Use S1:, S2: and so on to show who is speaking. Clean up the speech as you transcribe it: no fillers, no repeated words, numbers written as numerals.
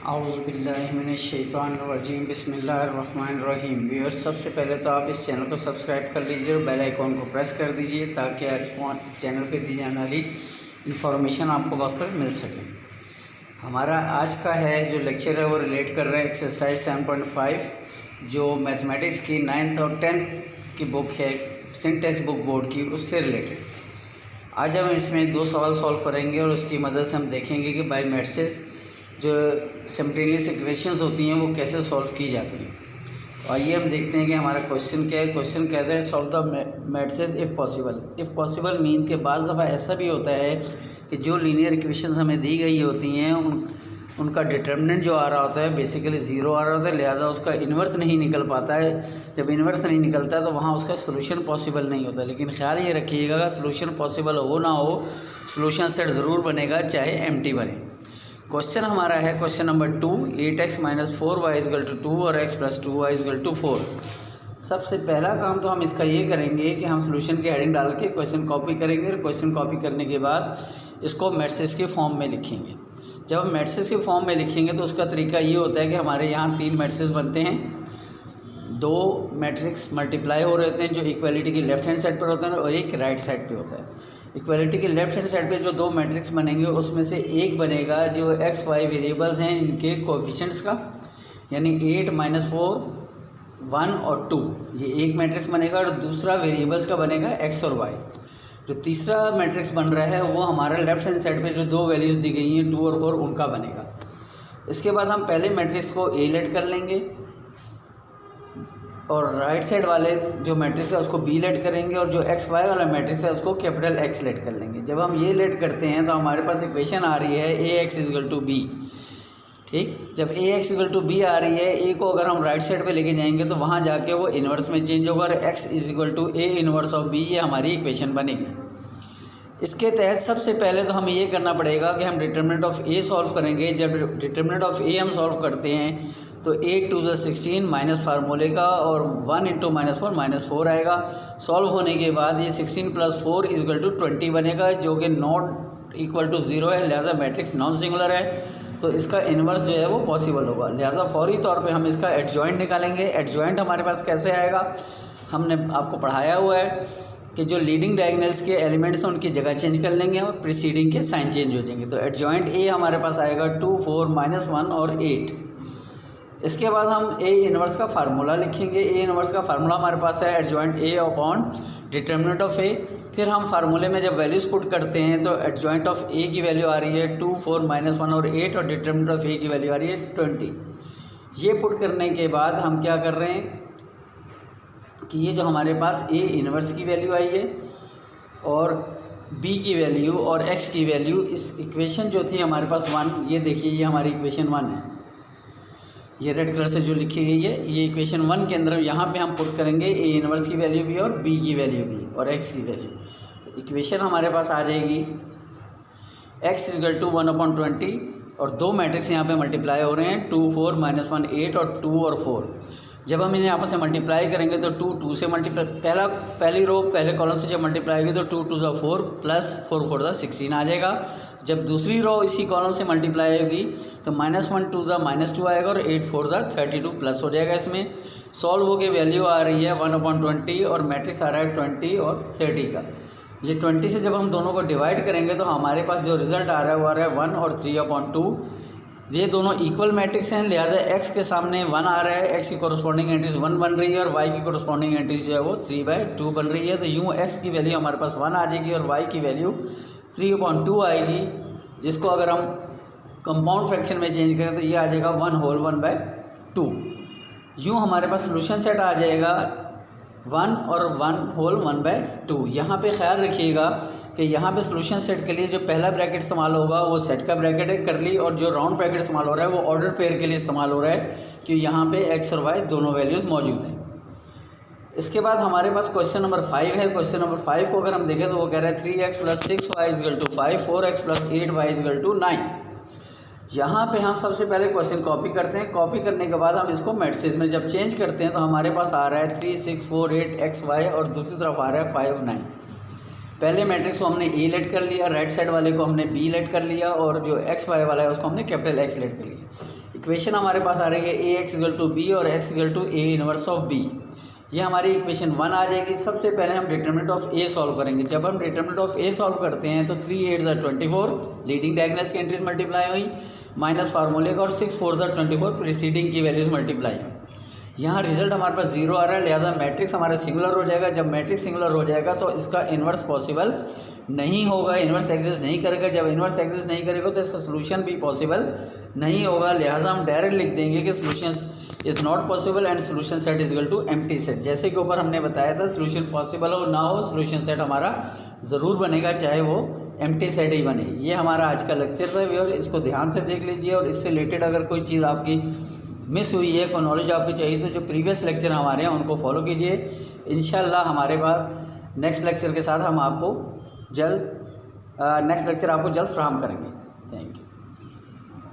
S1: औज़ुबिल्लाहिमिनश्शैतानिर्रजीम बिस्मिल्लाहिर्रहमानिर्रहीम। व्यूअर्स, सबसे पहले तो आप इस चैनल को सब्सक्राइब कर लीजिए और बेल आइकॉन को प्रेस कर दीजिए ताकि इस चैनल पे दी जाने वाली इन्फॉर्मेशन आपको वक्त पर मिल सके। हमारा आज का है जो लेक्चर है वो रिलेट कर रहा है एक्सरसाइज 7.5 जो मैथमेटिक्स की 9th और 10th की बुक है सिंटेक्स बुक बोर्ड की, उससे रिलेटेड। आज हम इसमें 2 सवाल सॉल्व करेंगे और उसकी मदद से हम देखेंगे कि बाय मैट्रिसेस जो सिमल्टेनियस इक्वेशंस होती हैं वो कैसे सॉल्व की जाती हैं। तो आइए हम देखते हैं कि हमारा क्वेश्चन क्या है। क्वेश्चन कहता है solve the matrices if possible. If possible mean के बाज़ दफ़ा ऐसा भी होता है कि जो लीनियर इक्वेशंस हमें दी गई होती हैं उनका डिटर्मिनेंट जो आ रहा होता है बेसिकली ज़ीरो आ रहा होता है, लिहाजा उसका इन्वर्स नहीं निकल पाता है। जब इन्वर्स नहीं निकलता है तो वहाँ उसका सोल्यूशन पॉसिबल नहीं होता। लेकिन ख्याल ये रखिएगा सोल्यूशन पॉसिबल हो ना हो, सोल्यूशन सेट ज़रूर बनेगा, चाहे एम्प्टी बने। क्वेश्चन हमारा है क्वेश्चन नंबर 2, 8x - 4y = 2 और x + 2y = 4। सबसे पहला काम तो हम इसका ये करेंगे कि हम सोल्यूशन की हेडिंग डाल के क्वेश्चन कॉपी करेंगे और क्वेश्चन कॉपी करने के बाद इसको मैट्रिसेस के फॉर्म में लिखेंगे। जब हम मैट्रिसेस के फॉर्म में लिखेंगे तो उसका तरीका ये होता है कि हमारे यहाँ 3 मैट्रिसेस बनते हैं, 2 मैट्रिक्स मल्टीप्लाई हो रहे होते हैं जो इक्वालिटी की लेफ्ट हैंड साइड पर होते हैं और एक राइट साइड पे होता है। इक्वालिटी के लेफ्ट हैंड साइड पे जो 2 मैट्रिक्स बनेंगे उसमें से एक बनेगा जो एक्स वाई वेरिएबल्स हैं इनके कोएफिशिएंट्स का, यानी 8 - 4 1 और 2, ये एक मैट्रिक्स बनेगा। और दूसरा वेरिएबल्स का बनेगा एक्स और वाई। जो तीसरा मैट्रिक्स बन रहा है वो हमारा लेफ्ट हैंड साइड पे जो 2 वैल्यूज़ दी गई हैं 2 और 4 उनका बनेगा। इसके बाद हम पहले मैट्रिक्स को ए लेट कर लेंगे और राइट साइड वाले जो मैट्रिक्स है उसको बी लेट करेंगे और जो एक्स वाई वाला मैट्रिक्स है उसको कैपिटल एक्स लेट कर लेंगे। जब हम ये लेट करते हैं तो हमारे पास इक्वेशन आ रही है AX = B। ठीक, जब AX = B आ रही है, ए को अगर हम राइट साइड पे लेके जाएंगे तो वहाँ जाके वो इन्वर्स में चेंज होगा और x = A inverse of B, ये हमारी इक्वेशन बनेगी। इसके तहत सबसे पहले तो हमें ये करना पड़ेगा कि हम डिटर्मिनेंट ऑफ A सॉल्व करेंगे। जब डिटर्मिनेंट ऑफ A हम सॉल्व करते हैं तो 8 × 2 = 16 माइनस फार्मूले का और 1 × -4 आएगा। सॉल्व होने के बाद ये 16 + 4 = 20 बनेगा जो कि नॉट इक्वल टू 0 है, लिहाजा मैट्रिक्स नॉन सिंगुलर है, तो इसका इन्वर्स जो है वो पॉसिबल होगा। लिहाजा फौरी तौर पे हम इसका एडजॉइंट निकालेंगे। एडजॉइंट हमारे पास कैसे आएगा, हमने आपको पढ़ाया हुआ है कि जो लीडिंग डायगोनल्स के एलिमेंट्स हैं उनकी जगह चेंज कर लेंगे और प्रीसीडिंग के साइन चेंज हो जाएंगे। तो एडजॉइंट ए हमारे पास आएगा 2 4 -1 और 8। इसके बाद हम ए इन्वर्स का फार्मूला लिखेंगे। ए इन्वर्स का फार्मूला हमारे पास है adjoint A upon determinant of A. फिर हम फार्मूले में जब वैल्यूज़ पुट करते हैं तो एडजॉइंट ऑफ ए की वैल्यू आ रही है 2 4 -1 और 8 और डिटर्मिनेंट ऑफ ए की वैल्यू आ रही है 20। ये पुट करने के बाद हम क्या कर रहे हैं कि ये जो हमारे पास ए इन्वर्स की वैल्यू आई है और बी की वैल्यू और एक्स की वैल्यू, इस इक्वेशन जो थी हमारे पास 1, ये देखिए ये हमारी इक्वेशन 1 है, ये रेड कलर से जो लिखी गई है ये इक्वेशन 1 के अंदर यहाँ पे हम पुट करेंगे ए इन्वर्स की वैल्यू भी और बी की वैल्यू भी और एक्स की वैल्यू। इक्वेशन हमारे पास आ जाएगी x = 1/20 और 2 मैट्रिक्स यहाँ पे मल्टीप्लाई हो रहे हैं 2 4 -1 8 और 2 और 4। जब हम इन्हें आपस में मल्टीप्लाई करेंगे तो 2 से मल्टीप्लाई, पहली रो पहले कॉलम से जब मल्टीप्लाई होगी तो 2 2 = 4 + 4 4 = 16 आ जाएगा। जब दूसरी रो इसी कॉलम से मल्टीप्लाई होगी तो -1 2 = -2 आएगा और 8 4 = 32 प्लस हो जाएगा। इसमें सॉल्व हो के वैल्यू आ रही है 1/20 और मैट्रिक्स आ रहा है 20 और 30 का। ये 20 से जब हम दोनों को डिवाइड करेंगे तो हमारे पास जो रिजल्ट आ रहा है वो आ रहा है 1 और 3/2। ये दोनों इक्वल मैट्रिक्स हैं, लिहाजा x के सामने 1 आ रहा है, x की कोरस्पॉन्डिंग एंट्रीज 1 बन रही है और y की कोरस्पॉन्डिंग एंट्रीज जो है वो 3/2 बन रही है। तो यूँ x की वैल्यू हमारे पास 1 आ जाएगी और y की वैल्यू 3/2 आएगी, जिसको अगर हम कंपाउंड फ्रैक्शन में चेंज करें तो ये आ जाएगा 1/2। यूँ हमारे पास सोल्यूशन सेट आ जाएगा 1 और 1/2। यहाँ पे ख्याल रखिएगा कि यहाँ पे सोल्यूशन सेट के लिए जो पहला ब्रैकेट इस्तेमाल होगा वो सेट का ब्रैकेट है करली, और जो राउंड ब्रैकेट इस्तेमाल हो रहा है वो ऑर्डर पेयर के लिए इस्तेमाल हो रहा है कि यहाँ पे एक्स और वाई दोनों वैल्यूज़ मौजूद हैं। इसके बाद हमारे पास क्वेश्चन नंबर 5 है। क्वेश्चन नंबर 5 को अगर हम देखें तो वो कह रहा है 3x + 6y = 5, 4x + 8y = 9। यहाँ पे हम सबसे पहले क्वेश्चन कॉपी करते हैं। कॉपी करने के बाद हम इसको मैट्रिसेस में जब चेंज करते हैं तो हमारे पास आ रहा है 3 6 4 8 x y और दूसरी तरफ आ रहा है 5 9। पहले मैट्रिक्स को हमने ए लेट कर लिया, राइट साइड वाले को हमने बी लेट कर लिया और जो एक्स वाई वाला है उसको हमने कैपिटल एक्स लेट कर लिया। इक्वेशन हमारे पास आ रही है A X equal to B और X equal to A inverse of B. ये हमारी इक्वेशन 1 आ जाएगी। सबसे पहले हम डिटरमिनेंट ऑफ ए सॉल्व करेंगे। जब हम डिटरमिनेंट ऑफ ए सॉल्व करते हैं तो 3 8 24 लीडिंग डायगोनल्स की एंट्रीज मल्टीप्लाई हुई माइनस फार्मूले का और 6 4 24 प्रीसीडिंग की वैल्यूज मल्टीप्लाई हुई। यहाँ रिजल्ट हमारे पास 0 आ रहा है, लिहाजा मैट्रिक्स हमारा सिंगुलर हो जाएगा। जब मैट्रिक्स सिंगुलर हो जाएगा तो इसका इन्वर्स पॉसिबल नहीं होगा, इन्वर्स एग्जिस्ट नहीं करेगा। जब इन्वर्स एग्जिस्ट नहीं करेगा तो इसका सोल्यूशन भी पॉसिबल नहीं होगा, लिहाजा हम डायरेक्ट लिख देंगे कि solution is not possible and solution set is equal to empty set. जैसे कि ऊपर हमने बताया था, सोल्यूशन पॉसिबल हो ना हो सोल्यूशन सेट हमारा ज़रूर बनेगा, चाहे वो एम्प्टी सेट ही बने। ये हमारा आज का लेक्चर था व्यूअर, इसको ध्यान से देख लीजिए और इससे रिलेटेड अगर कोई चीज़ आपकी मिस हुई है, कोई नॉलेज आपकी चाहिए तो जो प्रीवियस लेक्चर हमारे हैं उनको फॉलो कीजिए। इंशाल्लाह हमारे पास नेक्स्ट लेक्चर के साथ हम आपको जल्द फ्राहम करेंगे। Thank you.